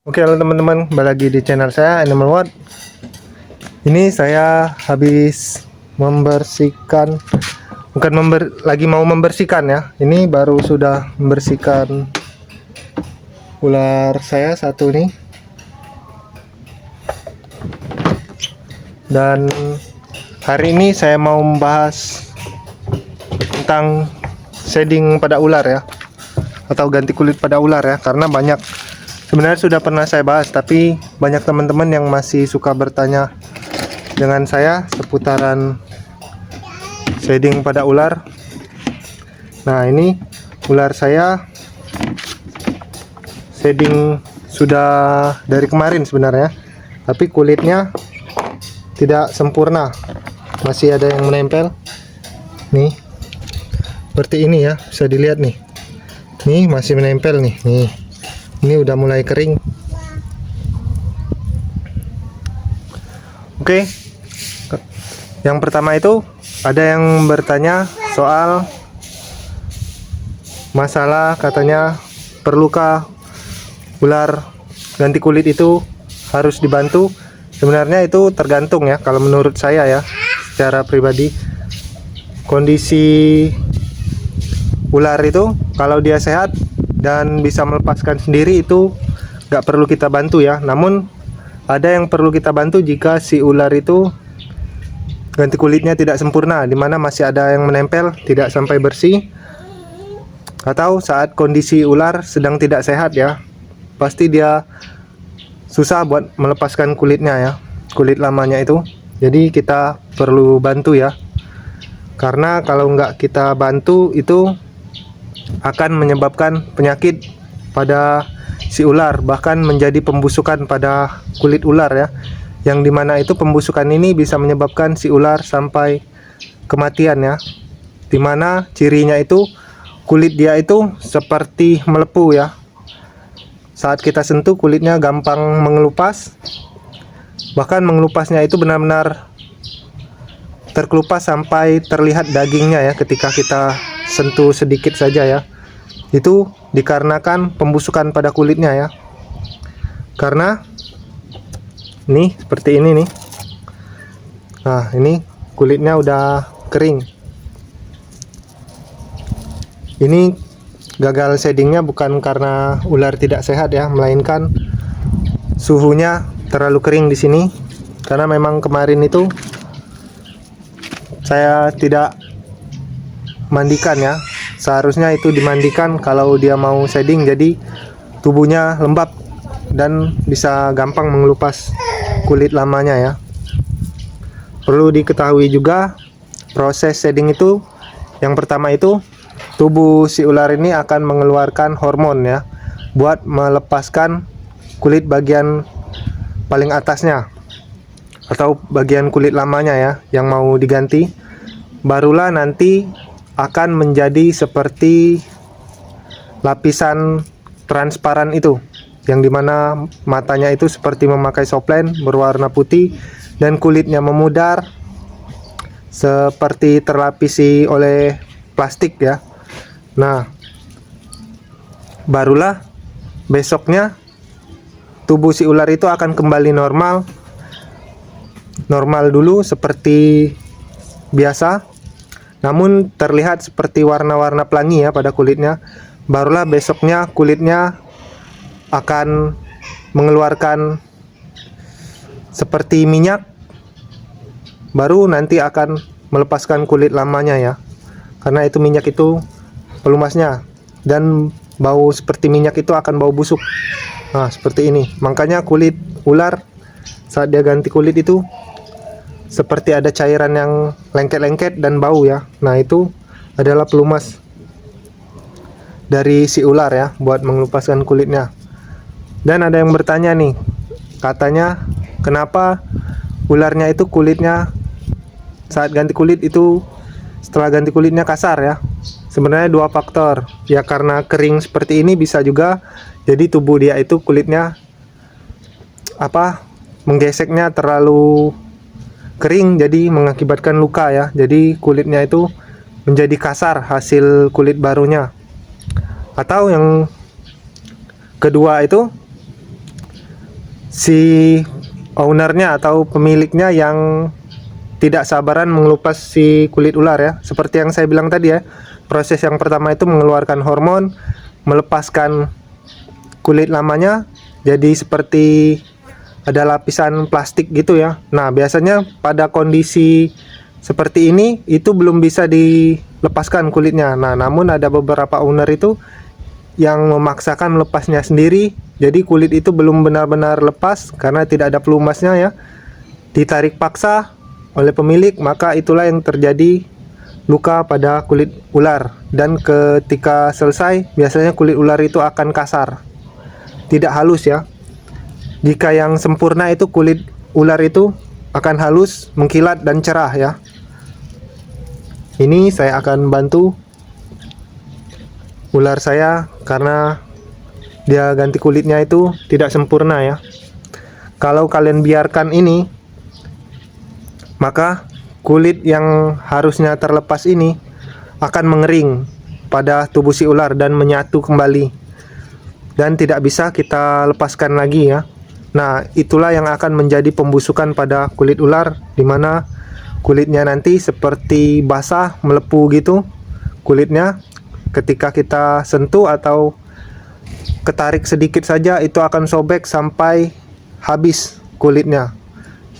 Oke, halo teman-teman, kembali lagi di channel saya Animal World. Ini saya habis membersihkan, lagi mau membersihkan ya. Ini baru sudah membersihkan ular saya satu nih. Dan hari ini saya mau membahas tentang shading pada ular ya, atau ganti kulit pada ular ya, karena sebenarnya sudah pernah saya bahas, tapi banyak teman-teman yang masih suka bertanya dengan saya seputaran shading pada ular. Nah, ini ular saya shading sudah dari kemarin sebenarnya, tapi kulitnya tidak sempurna, masih ada yang menempel nih, seperti ini ya, bisa dilihat nih, masih menempel nih. Ini udah mulai kering. Oke. Yang pertama itu ada yang bertanya soal masalah, katanya perlukah ular ganti kulit itu harus dibantu. Sebenarnya itu tergantung ya, kalau menurut saya ya, secara pribadi, kondisi ular itu kalau dia sehat dan bisa melepaskan sendiri itu nggak perlu kita bantu ya. Namun ada yang perlu kita bantu jika si ular itu ganti kulitnya tidak sempurna, dimana masih ada yang menempel, tidak sampai bersih, atau saat kondisi ular sedang tidak sehat ya, pasti dia susah buat melepaskan kulitnya ya, kulit lamanya itu. Jadi kita perlu bantu ya, karena kalau nggak kita bantu itu akan menyebabkan penyakit pada si ular, bahkan menjadi pembusukan pada kulit ular ya, yang dimana itu pembusukan ini bisa menyebabkan si ular sampai kematian ya, dimana cirinya itu kulit dia itu seperti melepuh ya. Saat kita sentuh kulitnya gampang mengelupas, bahkan mengelupasnya itu benar-benar terkelupas sampai terlihat dagingnya ya ketika kita sentuh sedikit saja ya. Itu dikarenakan pembusukan pada kulitnya ya. Karena nih seperti ini nih. Nah, ini kulitnya udah kering. Ini gagal shadingnya bukan karena ular tidak sehat ya, melainkan suhunya terlalu kering di sini. Karena memang kemarin itu saya tidak mandikan ya, seharusnya itu dimandikan kalau dia mau shading, jadi tubuhnya lembab dan bisa gampang mengelupas kulit lamanya ya. Perlu diketahui juga proses shading itu, yang pertama itu tubuh si ular ini akan mengeluarkan hormon ya, buat melepaskan kulit bagian paling atasnya atau bagian kulit lamanya ya yang mau diganti. Barulah nanti akan menjadi seperti lapisan transparan itu, yang dimana matanya itu seperti memakai soplen berwarna putih dan kulitnya memudar seperti terlapisi oleh plastik ya. Nah, barulah besoknya tubuh si ular itu akan kembali normal dulu seperti biasa, namun terlihat seperti warna-warna pelangi ya pada kulitnya. Barulah besoknya kulitnya akan mengeluarkan seperti minyak, baru nanti akan melepaskan kulit lamanya ya, karena itu minyak itu pelumasnya, dan bau seperti minyak itu akan bau busuk. Nah, seperti ini. Makanya kulit ular saat dia ganti kulit itu seperti ada cairan yang lengket-lengket dan bau ya. Nah, itu adalah pelumas dari si ular ya, buat mengelupaskan kulitnya. Dan ada yang bertanya nih, katanya kenapa ularnya itu kulitnya saat ganti kulit itu, setelah ganti kulitnya kasar ya. Sebenarnya dua faktor ya, karena kering seperti ini bisa juga jadi tubuh dia itu kulitnya menggeseknya terlalu kering, jadi mengakibatkan luka ya. Jadi kulitnya itu menjadi kasar hasil kulit barunya. Atau yang kedua itu si ownernya atau pemiliknya yang tidak sabaran mengelupas si kulit ular ya. Seperti yang saya bilang tadi ya, proses yang pertama itu mengeluarkan hormon, melepaskan kulit lamanya, jadi seperti ada lapisan plastik gitu ya. Nah, biasanya pada kondisi seperti ini itu belum bisa dilepaskan kulitnya. Nah, namun ada beberapa owner itu yang memaksakan melepasnya sendiri. Jadi kulit itu belum benar-benar lepas karena tidak ada pelumasnya ya. Ditarik paksa oleh pemilik, maka itulah yang terjadi luka pada kulit ular. Dan ketika selesai, biasanya kulit ular itu akan kasar, tidak halus ya. Jika yang sempurna itu kulit ular itu akan halus, mengkilat dan cerah ya. Ini saya akan bantu ular saya karena dia ganti kulitnya itu tidak sempurna ya. Kalau kalian biarkan ini, maka kulit yang harusnya terlepas ini akan mengering pada tubuh si ular dan menyatu kembali, dan tidak bisa kita lepaskan lagi ya. Nah, itulah yang akan menjadi pembusukan pada kulit ular, dimana kulitnya nanti seperti basah, melepuh gitu kulitnya. Ketika kita sentuh atau ketarik sedikit saja, itu akan sobek sampai habis kulitnya,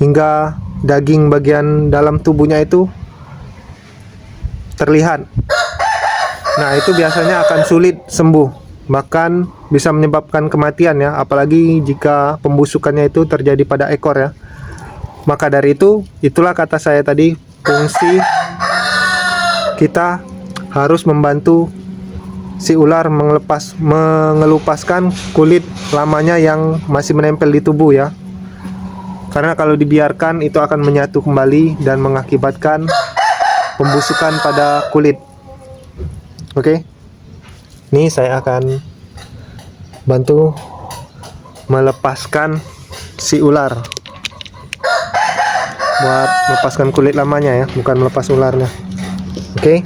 hingga daging bagian dalam tubuhnya itu terlihat. Nah, itu biasanya akan sulit sembuh, bahkan bisa menyebabkan kematian ya, apalagi jika pembusukannya itu terjadi pada ekor ya. Maka dari itu, itulah kata saya tadi, fungsi kita harus membantu si ular mengelupaskan kulit lamanya yang masih menempel di tubuh ya. Karena kalau dibiarkan itu akan menyatu kembali dan mengakibatkan pembusukan pada kulit. Oke. Ini saya akan bantu melepaskan si ular, buat melepaskan kulit lamanya ya, bukan melepas ularnya. Oke.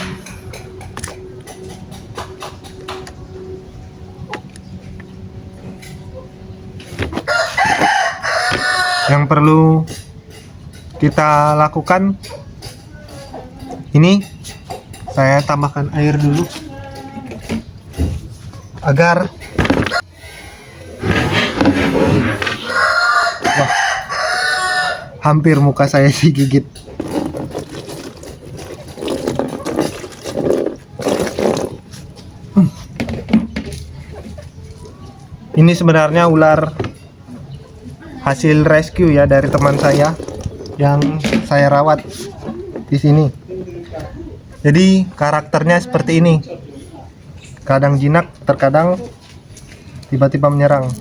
Yang perlu kita lakukan, ini saya tambahkan air dulu agar hampir muka saya digigit. Ini sebenarnya ular hasil rescue ya dari teman saya yang saya rawat di sini. Jadi karakternya seperti ini. Kadang jinak, terkadang tiba-tiba menyerang.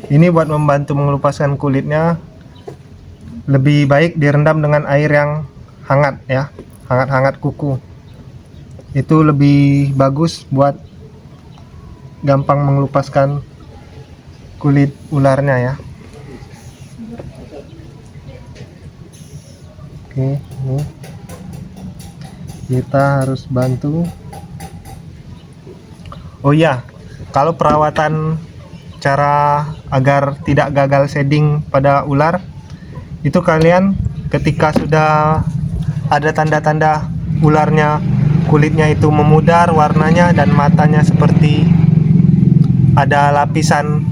Ini buat membantu mengelupaskan kulitnya, lebih baik direndam dengan air yang hangat ya, hangat-hangat kuku. Itu lebih bagus buat gampang mengelupaskan kulit ularnya ya. Oke, ini kita harus bantu. Oh iya, kalau perawatan cara agar tidak gagal shading pada ular, itu kalian ketika sudah ada tanda-tanda ularnya kulitnya itu memudar warnanya dan matanya seperti ada lapisan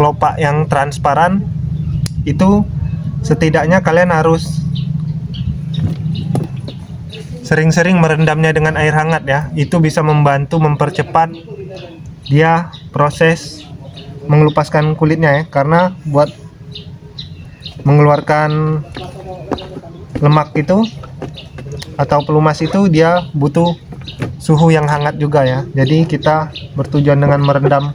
kelopak yang transparan, itu setidaknya kalian harus sering-sering merendamnya dengan air hangat ya. Itu bisa membantu mempercepat dia proses mengelupaskan kulitnya ya, karena buat mengeluarkan lemak itu atau pelumas itu dia butuh suhu yang hangat juga ya. Jadi kita bertujuan dengan merendam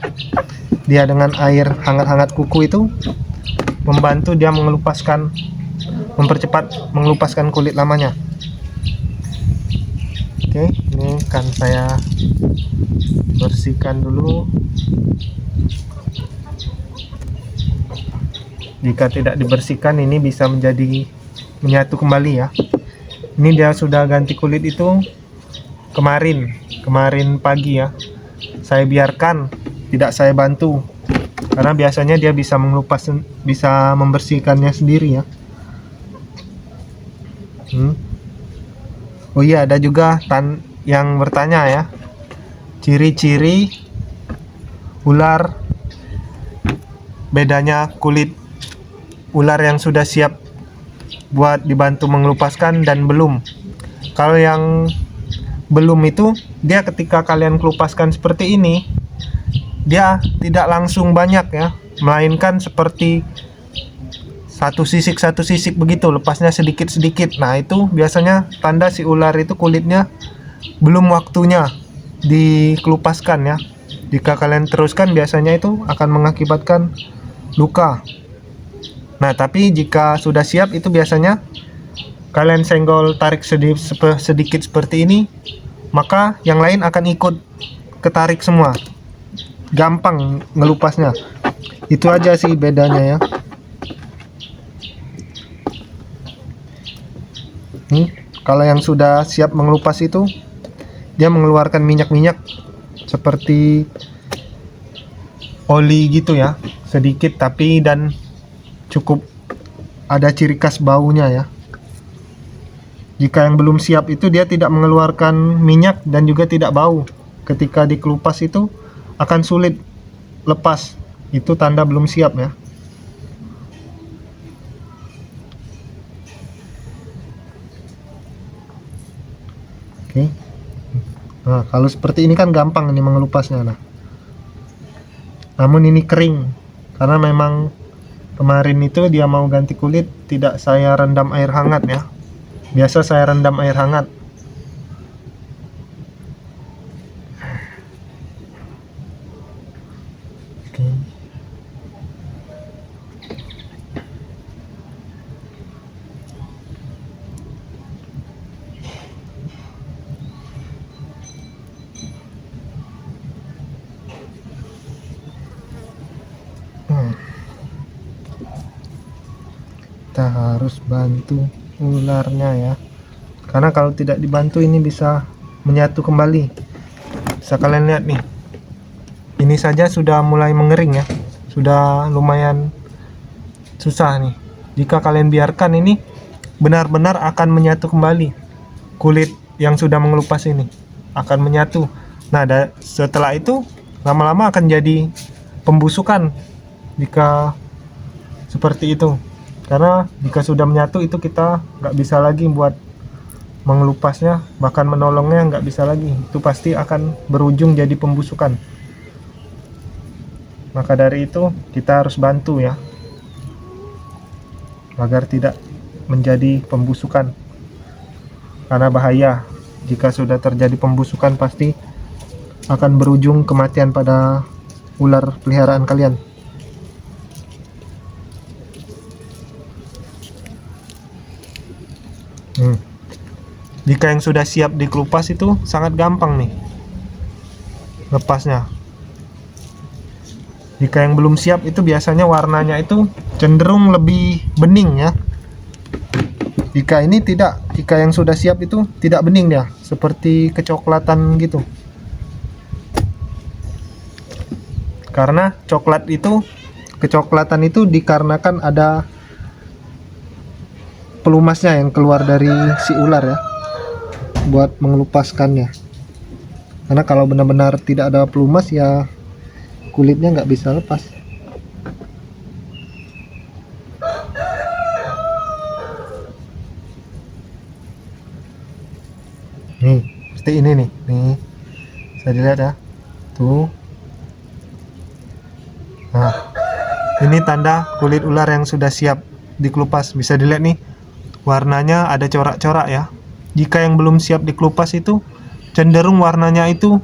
dia dengan air hangat-hangat kuku itu membantu dia mempercepat mengelupaskan kulit lamanya. Oke, ini kan saya bersihkan dulu. Jika tidak dibersihkan, ini bisa menjadi menyatu kembali ya. Ini dia sudah ganti kulit itu kemarin pagi ya. Saya biarkan, tidak saya bantu. karena biasanya dia bisa mengelupas, bisa membersihkannya sendiri ya. Oh iya, ada juga yang bertanya ya, ciri-ciri ular, bedanya kulit ular yang sudah siap buat dibantu mengelupaskan dan belum. Kalau yang belum itu, dia ketika kalian kelupaskan seperti ini, dia tidak langsung banyak ya, melainkan seperti satu sisik begitu, lepasnya sedikit-sedikit. Nah itu biasanya tanda si ular itu kulitnya belum waktunya dikelupaskan ya. Jika kalian teruskan, biasanya itu akan mengakibatkan luka. Nah tapi jika sudah siap, itu biasanya kalian senggol, tarik sedikit seperti ini, maka yang lain akan ikut ketarik semua, gampang ngelupasnya. Itu aja sih bedanya ya. Kalau yang sudah siap mengelupas itu, dia mengeluarkan minyak-minyak seperti oli gitu ya, sedikit tapi dan cukup ada ciri khas baunya ya. Jika yang belum siap itu, dia tidak mengeluarkan minyak dan juga tidak bau. Ketika dikelupas itu akan sulit lepas. Itu tanda belum siap ya. Oke. Nah, kalau seperti ini kan gampang ini mengelupasnya. Namun ini kering karena memang kemarin itu dia mau ganti kulit, tidak saya rendam air hangat ya. Biasa saya rendam air hangat. Oke. Kita harus bantu ularnya ya, karena kalau tidak dibantu ini bisa menyatu kembali. Bisa kalian lihat nih, ini saja sudah mulai mengering ya, sudah lumayan susah nih. Jika kalian biarkan, ini benar-benar akan menyatu kembali. Kulit yang sudah mengelupas ini akan menyatu. Nah setelah itu lama-lama akan jadi pembusukan jika seperti itu. Karena jika sudah menyatu itu kita nggak bisa lagi buat mengelupasnya, bahkan menolongnya nggak bisa lagi. Itu pasti akan berujung jadi pembusukan. Maka dari itu kita harus bantu ya, agar tidak menjadi pembusukan. Karena bahaya, jika sudah terjadi pembusukan pasti akan berujung kematian pada ular peliharaan kalian. Jika yang sudah siap dikelupas itu sangat gampang nih lepasnya. Jika yang belum siap itu biasanya warnanya itu cenderung lebih bening ya. Jika ini tidak, jika yang sudah siap itu tidak bening dia, seperti kecoklatan gitu. Karena kecoklatan itu dikarenakan ada pelumasnya yang keluar dari si ular ya, buat mengelupaskannya. Karena kalau benar-benar tidak ada pelumas ya kulitnya nggak bisa lepas. Nih seperti ini nih, bisa dilihat ya tuh. Nah ini tanda kulit ular yang sudah siap dikelupas. Bisa dilihat nih, warnanya ada corak-corak ya. Jika yang belum siap dikelupas itu cenderung warnanya itu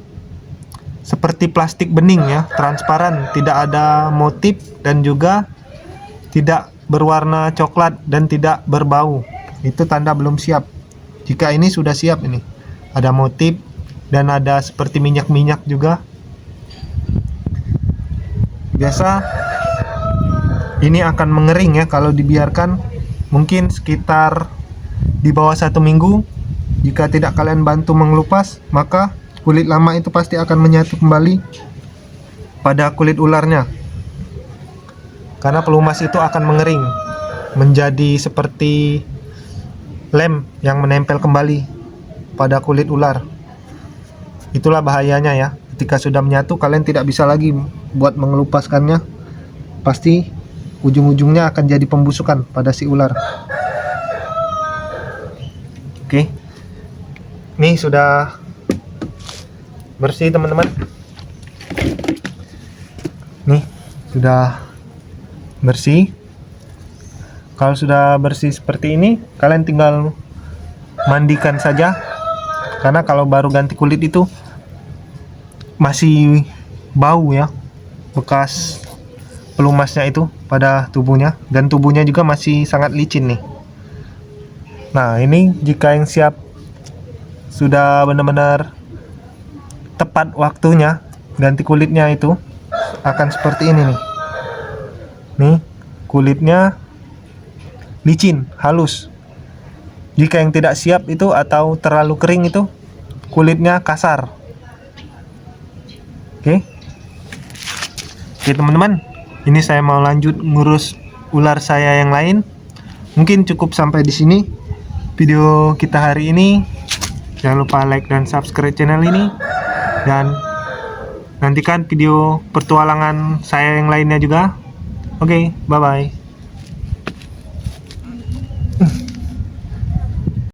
seperti plastik bening ya, transparan, tidak ada motif dan juga tidak berwarna coklat dan tidak berbau. Itu tanda belum siap. Jika ini sudah siap, ini ada motif dan ada seperti minyak-minyak juga. Biasa ini akan mengering ya kalau dibiarkan, mungkin sekitar di bawah 1 minggu. Jika tidak kalian bantu mengelupas, maka kulit lama itu pasti akan menyatu kembali pada kulit ularnya. karena pelumas itu akan mengering menjadi seperti lem yang menempel kembali pada kulit ular. Itulah bahayanya ya, ketika sudah menyatu kalian tidak bisa lagi buat mengelupaskannya, pasti ujung-ujungnya akan jadi pembusukan pada si ular. Oke, ini sudah bersih teman-teman. Nih sudah bersih. Kalau sudah bersih seperti ini, kalian tinggal mandikan saja, karena kalau baru ganti kulit itu masih bau ya, bekas pelumasnya itu pada tubuhnya, dan tubuhnya juga masih sangat licin nih. Nah ini jika yang siap sudah benar-benar tepat waktunya ganti kulitnya, itu akan seperti ini nih. Nih kulitnya licin, halus. Jika yang tidak siap itu atau terlalu kering itu kulitnya kasar. Oke teman-teman, ini saya mau lanjut ngurus ular saya yang lain. Mungkin cukup sampai di sini video kita hari ini. Jangan lupa like dan subscribe channel ini, dan nantikan video petualangan saya yang lainnya juga. Oke, bye bye.